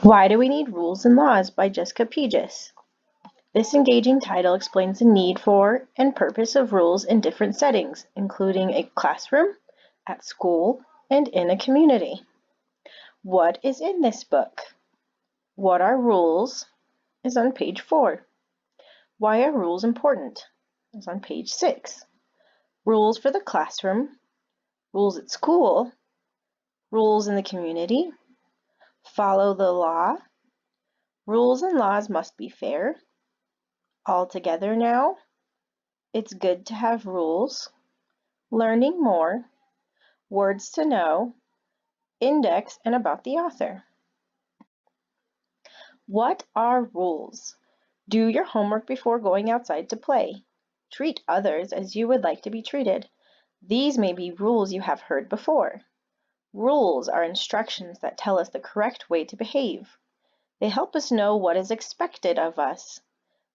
Why Do We Need Rules and Laws by Jessica Peaches. This engaging title explains the need for and purpose of rules in different settings, including a classroom, at school, and in a community. What is in this book? What are rules? Is on page 4. Why are rules important? Is on page 6. Rules for the classroom, rules at school, rules in the community, follow the law, rules and laws must be fair, all together now, it's good to have rules, learning more, words to know, index, and about the author. What are rules? Do your homework before going outside to play. Treat others as you would like to be treated. These may be rules you have heard before. Rules are instructions that tell us the correct way to behave. They help us know what is expected of us.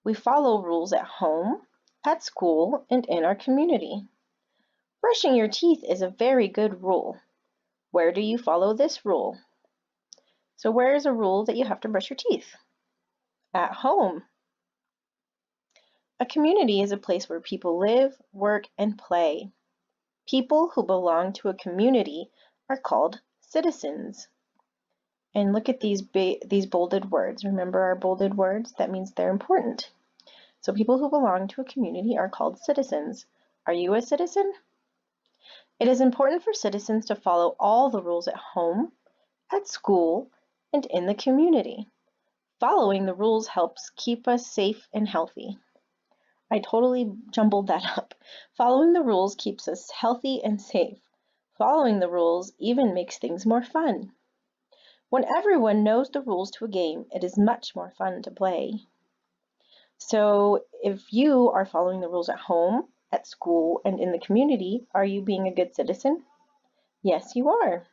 We follow rules at home, at school, and in our community. Brushing your teeth is a very good rule. Where do you follow this rule? So where is a rule that you have to brush your teeth? At home. A community is a place where people live, work, and play. People who belong to a community are called citizens. And look at these bolded words. Remember our bolded words? That means they're important. So people who belong to a community are called citizens. Are you a citizen? It is important for citizens to follow all the rules at home, at school, and in the community. Following the rules helps keep us safe and healthy. I totally jumbled that up. Following the rules keeps us healthy and safe. Following the rules even makes things more fun. When everyone knows the rules to a game, it is much more fun to play. So if you are following the rules at home, at school, and in the community, are you being a good citizen? Yes, you are.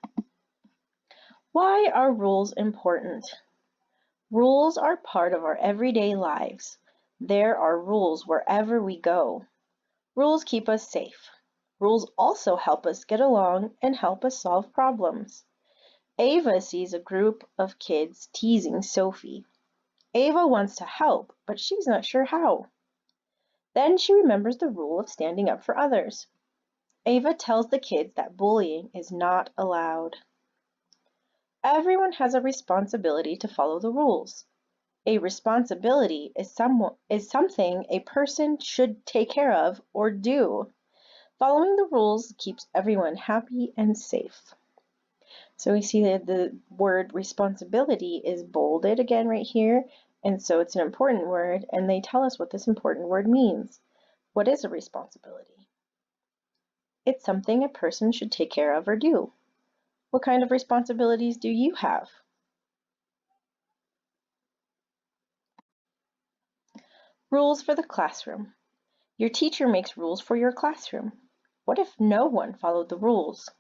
Why are rules important? Rules are part of our everyday lives. There are rules wherever we go. Rules keep us safe. Rules also help us get along and help us solve problems. Ava sees a group of kids teasing Sophie. Ava wants to help, but she's not sure how. Then she remembers the rule of standing up for others. Ava tells the kids that bullying is not allowed. Everyone has a responsibility to follow the rules. A responsibility is something a person should take care of or do. Following the rules keeps everyone happy and safe. So we see that the word responsibility is bolded again right here, and so it's an important word, and they tell us what this important word means. What is a responsibility? It's something a person should take care of or do. What kind of responsibilities do you have? Rules for the classroom. Your teacher makes rules for your classroom. What if no one followed the rules?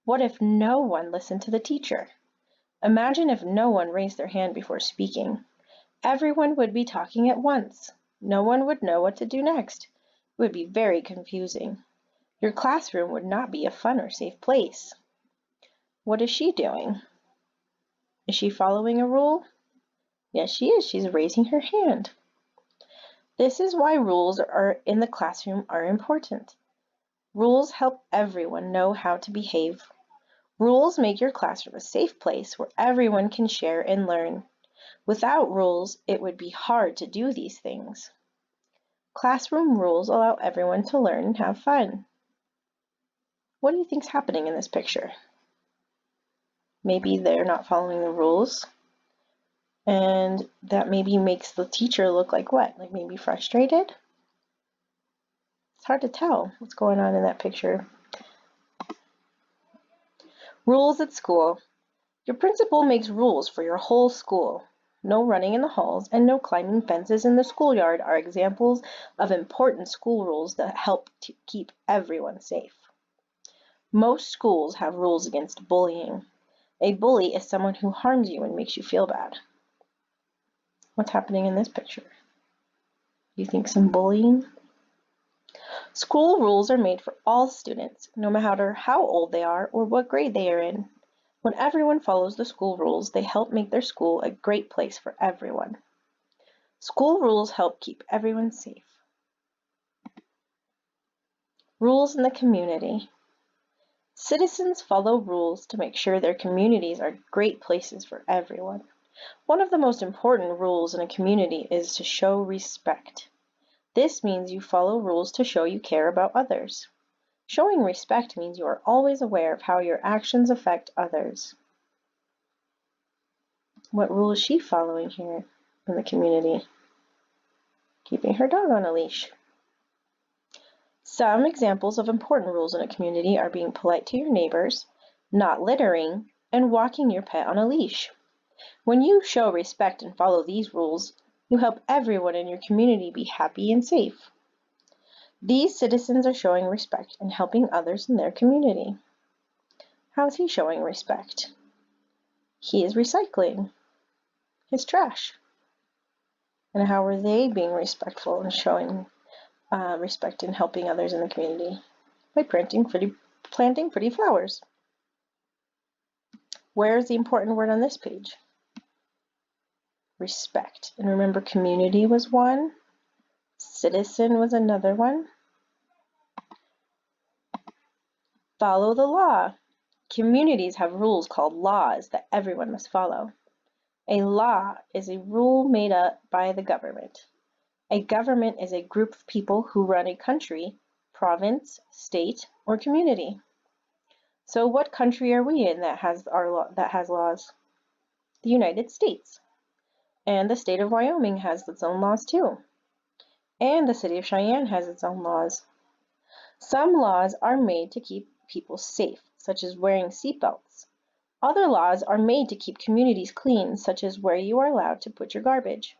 What if no one listened to the teacher? Imagine if no one raised their hand before speaking. Everyone would be talking at once. No one would know what to do next. It would be very confusing. Your classroom would not be a fun or safe place. What is she doing? Is she following a rule? Yes, she is. She's raising her hand. This is why rules in the classroom are important. Rules help everyone know how to behave. Rules make your classroom a safe place where everyone can share and learn. Without rules, it would be hard to do these things. Classroom rules allow everyone to learn and have fun. What do you think is happening in this picture? Maybe they're not following the rules, and that maybe makes the teacher look like what? Like maybe frustrated? It's hard to tell what's going on in that picture. Rules at school. Your principal makes rules for your whole school. No running in the halls and no climbing fences in the schoolyard are examples of important school rules that help to keep everyone safe. Most schools have rules against bullying. A bully is someone who harms you and makes you feel bad. What's happening in this picture? Do you think some bullying? School rules are made for all students, no matter how old they are or what grade they are in. When everyone follows the school rules, they help make their school a great place for everyone. School rules help keep everyone safe. Rules in the community. Citizens follow rules to make sure their communities are great places for everyone. One of the most important rules in a community is to show respect. This means you follow rules to show you care about others. Showing respect means you are always aware of how your actions affect others. What rule is she following here in the community? Keeping her dog on a leash. Some examples of important rules in a community are being polite to your neighbors, not littering, and walking your pet on a leash. When you show respect and follow these rules, you help everyone in your community be happy and safe. These citizens are showing respect and helping others in their community. How is he showing respect? He is recycling his trash. And how are they being respectful and showing respect and helping others in the community? By planting pretty flowers. Where is the important word on this page? Respect. And remember, community was one, citizen was another one. Follow the law. Communities have rules called laws that everyone must follow. A law is a rule made up by the government. A government is a group of people who run a country, province, state, or community. So what country are we in that has laws? The United States. And the state of Wyoming has its own laws too. And the city of Cheyenne has its own laws. Some laws are made to keep people safe, such as wearing seatbelts. Other laws are made to keep communities clean, such as where you are allowed to put your garbage.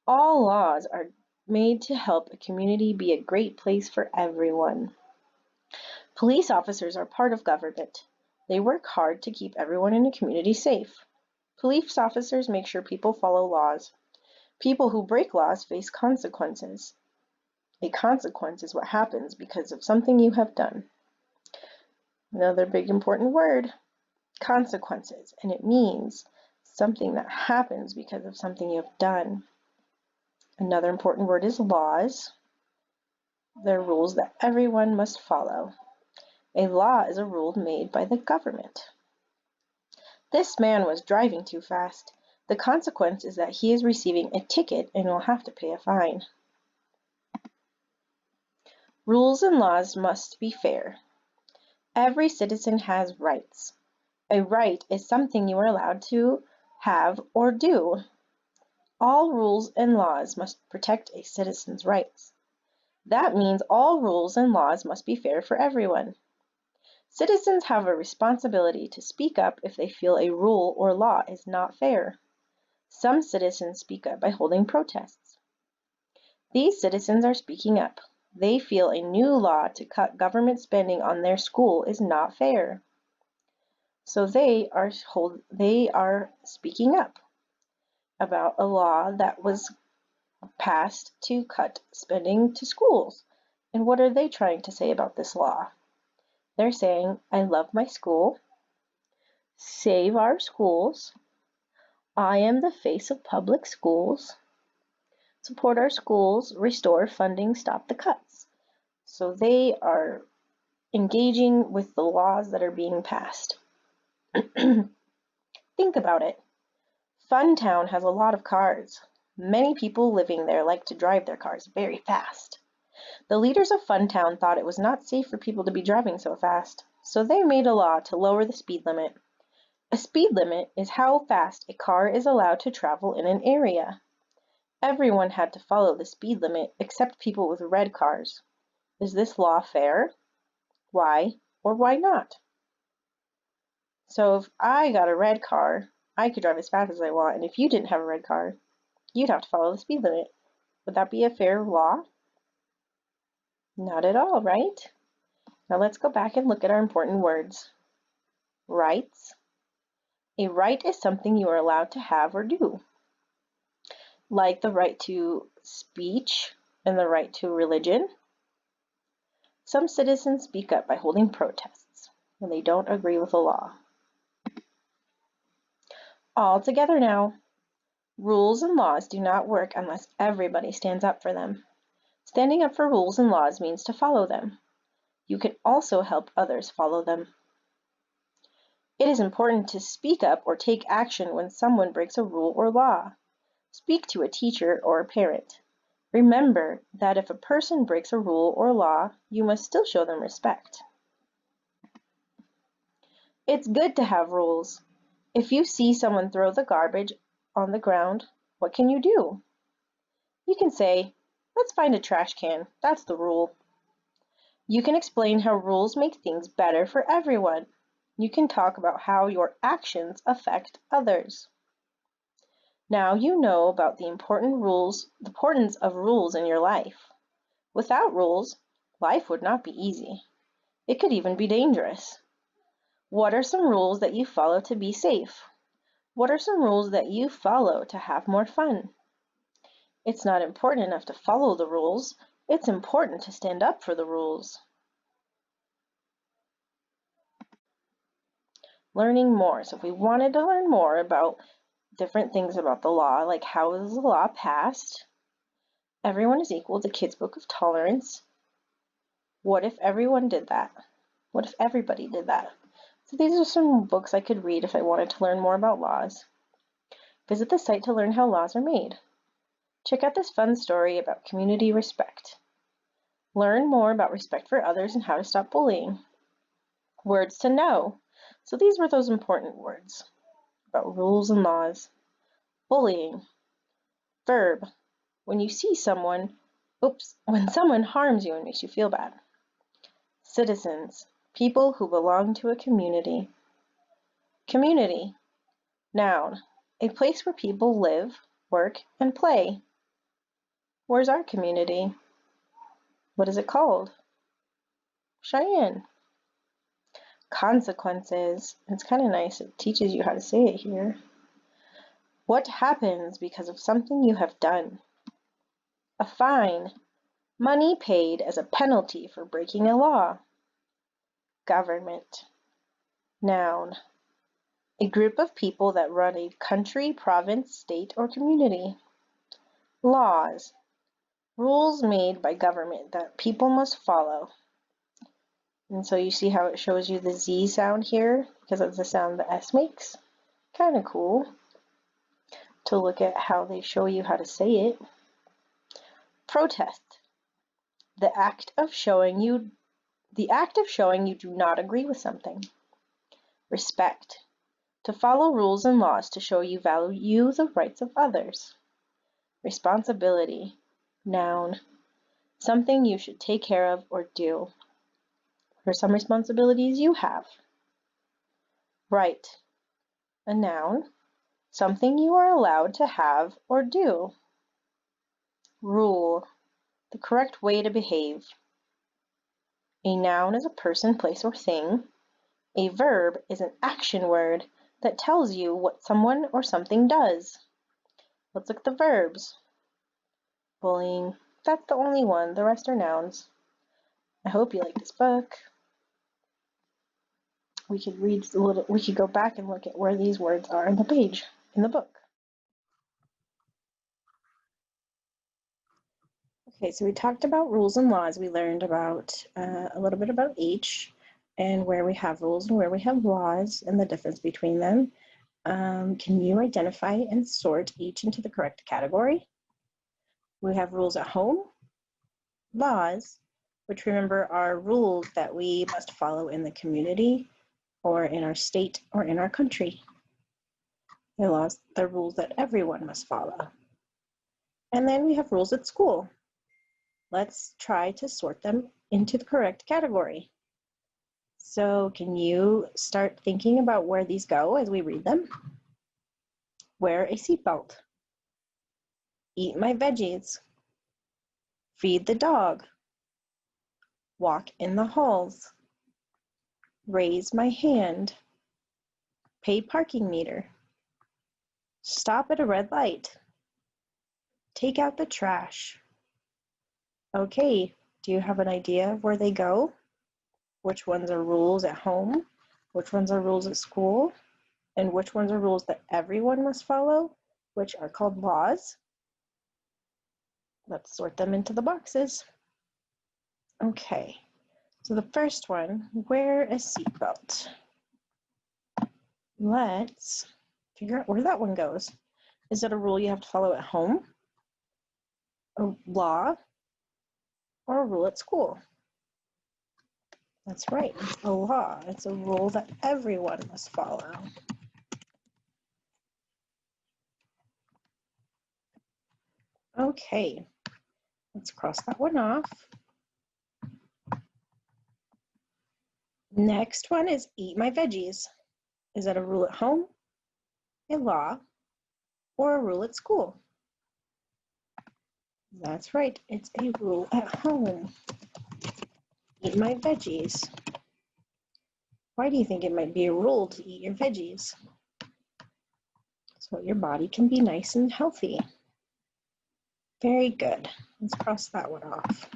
All laws are made to help a community be a great place for everyone. Police officers are part of government. They work hard to keep everyone in a community safe. Police officers make sure people follow laws. People who break laws face consequences. A consequence is what happens because of something you have done. Another big important word, consequences, and it means something that happens because of something you have done. Another important word is laws. They're rules that everyone must follow. A law is a rule made by the government. This man was driving too fast. The consequence is that he is receiving a ticket and will have to pay a fine. Rules and laws must be fair. Every citizen has rights. A right is something you are allowed to have or do. All rules and laws must protect a citizen's rights. That means all rules and laws must be fair for everyone. Citizens have a responsibility to speak up if they feel a rule or law is not fair. Some citizens speak up by holding protests. These citizens are speaking up. They feel a new law to cut government spending on their school is not fair. So they are speaking up about a law that was passed to cut spending to schools. And what are they trying to say about this law? They're saying, I love my school, save our schools, I am the face of public schools, support our schools, restore funding, stop the cuts. So they are engaging with the laws that are being passed. Think about it. Funtown has a lot of cars. Many people living there like to drive their cars very fast. The leaders of Funtown thought it was not safe for people to be driving so fast, so they made a law to lower the speed limit. A speed limit is how fast a car is allowed to travel in an area. Everyone had to follow the speed limit except people with red cars. Is this law fair? Why or why not? So if I got a red car, I could drive as fast as I want, and if you didn't have a red car, you'd have to follow the speed limit. Would that be a fair law? Not at all, right? Now let's go back and look at our important words. Rights. A right is something you are allowed to have or do, like the right to speech and the right to religion. Some citizens speak up by holding protests when they don't agree with a law. All together now. Rules and laws do not work unless everybody stands up for them. Standing up for rules and laws means to follow them. You can also help others follow them. It is important to speak up or take action when someone breaks a rule or law. Speak to a teacher or a parent. Remember that if a person breaks a rule or law, you must still show them respect. It's good to have rules. If you see someone throw the garbage on the ground, what can you do? You can say, "Let's find a trash can. That's the rule." You can explain how rules make things better for everyone. You can talk about how your actions affect others. Now you know about the importance of rules in your life. Without rules, life would not be easy. It could even be dangerous. What are some rules that you follow to be safe? What are some rules that you follow to have more fun? It's not important enough to follow the rules. It's important to stand up for the rules. Learning more. So if we wanted to learn more about different things about the law, like how is the law passed? Everyone is equal, the Kids Book of Tolerance. What if everyone did that? What if everybody did that? So these are some books I could read if I wanted to learn more about laws. Visit the site to learn how laws are made. Check out this fun story about community respect. Learn more about respect for others and how to stop bullying. Words to know. So these were those important words about rules and laws. Bullying. Verb. When you see someone, when someone harms you and makes you feel bad. Citizens. People who belong to a community. Community. Noun. A place where people live, work, and play. Where's our community? What is it called? Cheyenne. Consequences. It's kind of nice. It teaches you how to say it here. What happens because of something you have done? A fine. Money paid as a penalty for breaking a law. Government. Noun. A group of people that run a country, province, state, or community. Laws. Rules made by government that people must follow. And so you see how it shows you the Z sound here because of the sound the S makes? Kind of cool to look at how they show you how to say it. Protest. The act of showing you do not agree with something. Respect. To follow rules and laws to show you value the rights of others. Responsibility. Noun. Something you should take care of or do. What are some responsibilities you have? Right. A noun. Something you are allowed to have or do. Rule. The correct way to behave. A noun is a person, place, or thing. A verb is an action word that tells you what someone or something does. Let's look at the verbs. Bullying. That's the only one. The rest are nouns. I hope you like this book. We could go back and look at where these words are in the page, in the book. Okay, so we talked about rules and laws. We learned about a little bit about each and where we have rules and where we have laws and the difference between them. Can you identify and sort each into the correct category? We have rules at home, laws, which remember are rules that we must follow in the community or in our state or in our country. They're rules that everyone must follow. And then we have rules at school. Let's try to sort them into the correct category. So can you start thinking about where these go as we read them? Wear a seatbelt. Eat my veggies. Feed the dog. Walk in the halls. Raise my hand. Pay parking meter. Stop at a red light. Take out the trash. Okay, do you have an idea of where they go? Which ones are rules at home? Which ones are rules at school? And which ones are rules that everyone must follow, which are called laws? Let's sort them into the boxes. Okay, so the first one, wear a seatbelt. Let's figure out where that one goes. Is it a rule you have to follow at home, a law, or a rule at school? That's right, it's a law. It's a rule that everyone must follow. Okay, let's cross that one off. Next one is eat my veggies. Is that a rule at home, a law, or a rule at school? That's right, it's a rule at home. Eat my veggies. Why do you think it might be a rule to eat your veggies? So your body can be nice and healthy. Very good. Let's cross that one off.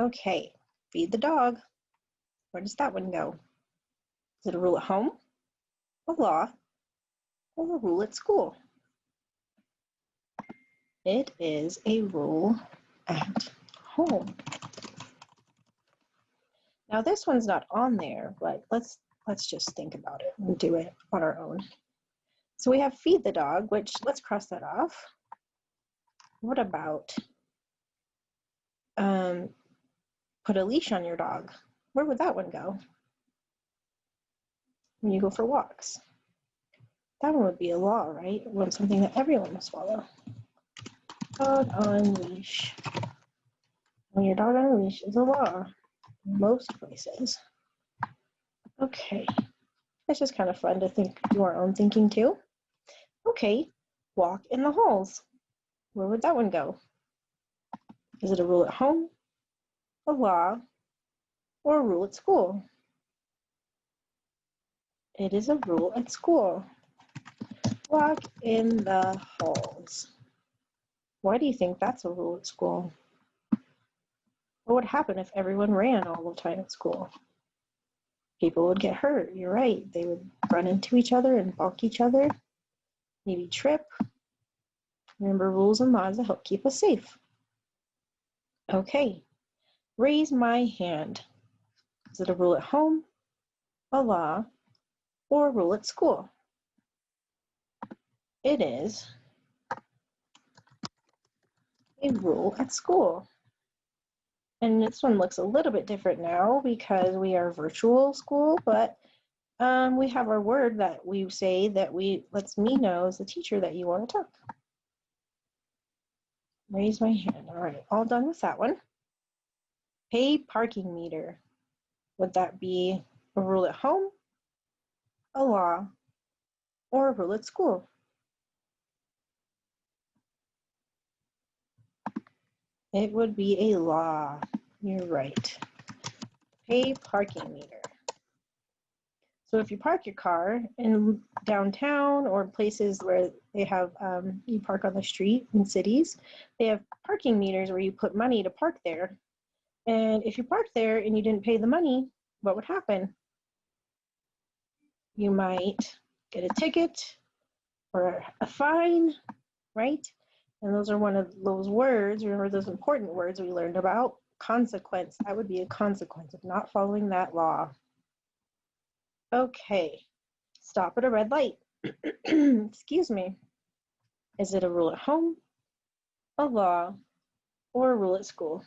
Okay, feed the dog. Where does that one go? Is it a rule at home, a law, or a rule at school? It is a rule at home. Now this one's not on there, but let's just think about it and do it on our own. So we have feed the dog, which let's cross that off. What about put a leash on your dog? Where would that one go? When you go for walks. That one would be a law, right? It would something that everyone must follow. Dog on leash. When your dog on a leash is a law in most places. Okay, it's just kind of fun to do our own thinking too. Okay, walk in the halls. Where would that one go? Is it a rule at home, a law, or a rule at school? It is a rule at school. Walk in the halls. Why do you think that's a rule at school? What would happen if everyone ran all the time at school? People would get hurt, you're right. They would run into each other and balk each other, maybe trip. Remember rules and laws that help keep us safe. Okay, raise my hand. Is it a rule at home, a law, or a rule at school? It is a rule at school. And this one looks a little bit different now because we are virtual school, but we have our word that we say that lets me know as the teacher that you want to talk. Raise my hand. All right, all done with that one. Pay parking meter. Would that be a rule at home, a law, or a rule at school? It would be a law. You're right. Pay parking meter. So if you park your car in downtown or places where they have, you park on the street in cities, they have parking meters where you put money to park there. And if you park there and you didn't pay the money, what would happen? You might get a ticket or a fine, right? And those are one of those words, remember those important words we learned about? Consequence. That would be a consequence of not following that law. Okay, stop at a red light. Excuse me. Is it a rule at home, a law, or a rule at school?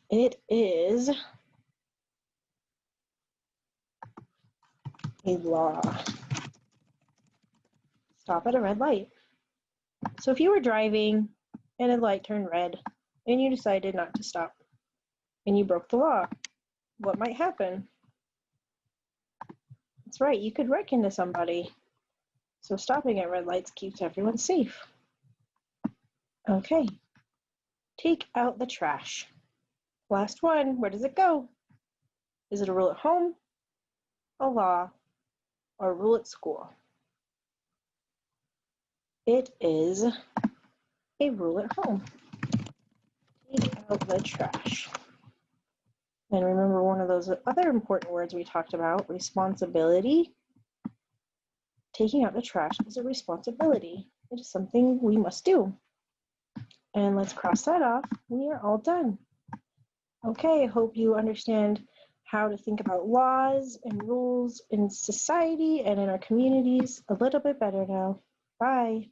It is a law. Stop at a red light. So if you were driving and a light turned red and you decided not to stop and you broke the law, what might happen? That's right, you could wreck into somebody. So stopping at red lights keeps everyone safe. Okay, take out the trash. Last one, where does it go? Is it a rule at home, a law, or a rule at school? It is a rule at home. Take out the trash. And remember one of those other important words we talked about, responsibility. Taking out the trash is a responsibility. It is something we must do. And let's cross that off. We are all done. Okay, I hope you understand how to think about laws and rules in society and in our communities a little bit better now. Bye.